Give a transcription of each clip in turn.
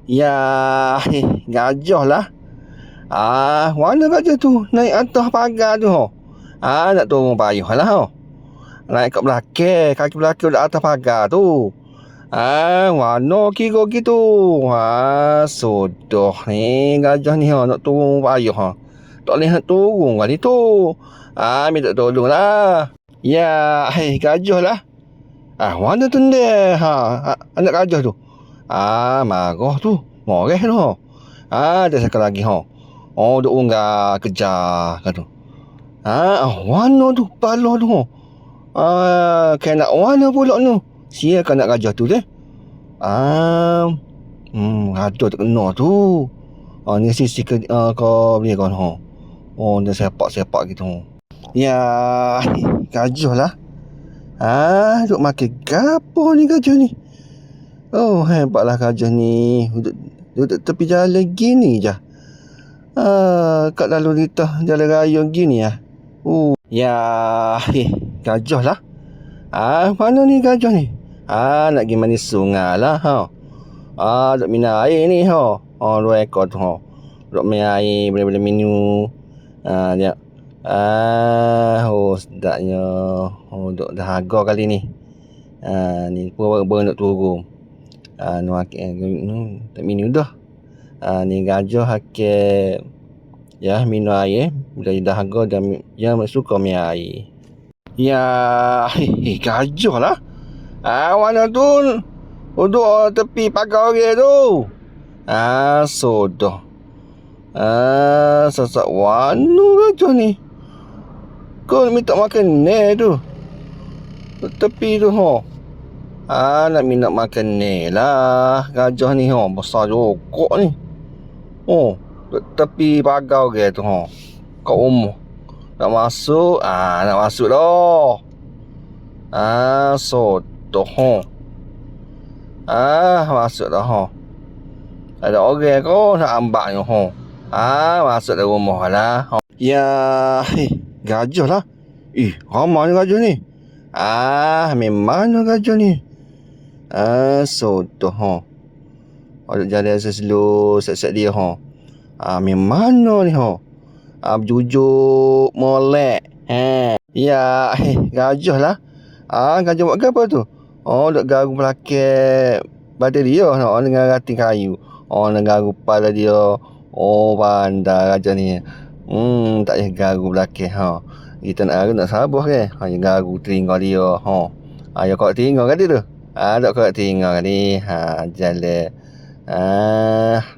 Ya, gajah lah. Mana gajah tu? Naik atas pagar tu, ho. Nak turun payah lah, ho. Naik kat belakang, kaki belakang dekat atas pagar tu. Mana kira gitu? Sudah ni gajah ni, ha, nak turun payah, ha. Tak boleh nak turun kali tu. Minta tolong lah. Ya, gajah lah. Mana tu dia? Anak gajah tu. Marah tu. Marah tu, ha. Dia sekali lagi, ha. Duk unggah kejar kan tu. Mana tu pala tu, ha. Kayak nak mana pula tu. Siapa nak gajah tu deh? Ada tak kena tu. Ni sisi kau boleh kan, ha. Dia sepak-sepak gitu. Ya, gajah lah. Duk makan gapo ni gajah ni? Hebatlah gajah ni. Duduk tepi jalan gini je. Kat lalu lintas jalan raya gini ya. Ya, gajah lah. Mana ni gajah ni? Nak pergi mandi sungai lah, ha. Duk minum air ni, ha. Dua ekor tu, ha. Duk minum air, boleh-boleh minum. Dia. Sedapnya. Duk dahaga kali ni. Ni pun baru nak turun. Tak minum dah. Ni gajah hakik. Ya, minum air. Bila dahaga dia suka minum air. Ya, gajah lah. Mana tu? Duduk tepi pagar orang tu. Sudah. Sasak wanu gajah ni. Kau minta makan ni tu. Tepi tu, ha. Nak minta makan ni lah. Gajah ni, ha. Besar jokok ni. Tepi pagar orang tu, ha. Kat rumah. Nak masuk. Nak masuk dah. Sudah, ha. Masuk dah, ha. Ada orang kau nak ambak ni, ha. Masuk dalam rumah lah, ha. Ya, gajah lah. Ramai gajah ni. Memang gajah ni. Sudah, ha. Ada jalan slow, set-set dia, ha. Memang ni, ha. Berjujuk molek. Ya, gajah lah. Gajah buat apa tu? Duk garu belakang badan dia, ha, dengan ranting kayu. Nak garu kepala dia. Pandai gajah ni. Tak payah garu belakang, ha. Kita nak sabar ke? Dia garu telinga dia, ha. Ya kau telinga kan dia tu? Tak kau telinga kan ni. Jalan.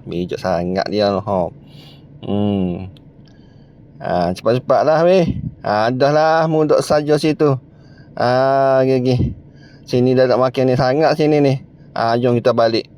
Bijak sangat dia, ha. Cepat-cepatlah weh. Dah lah mu duk saja situ. Gigi. Sini dah nak makan ni sangat sini ni. Jom kita balik.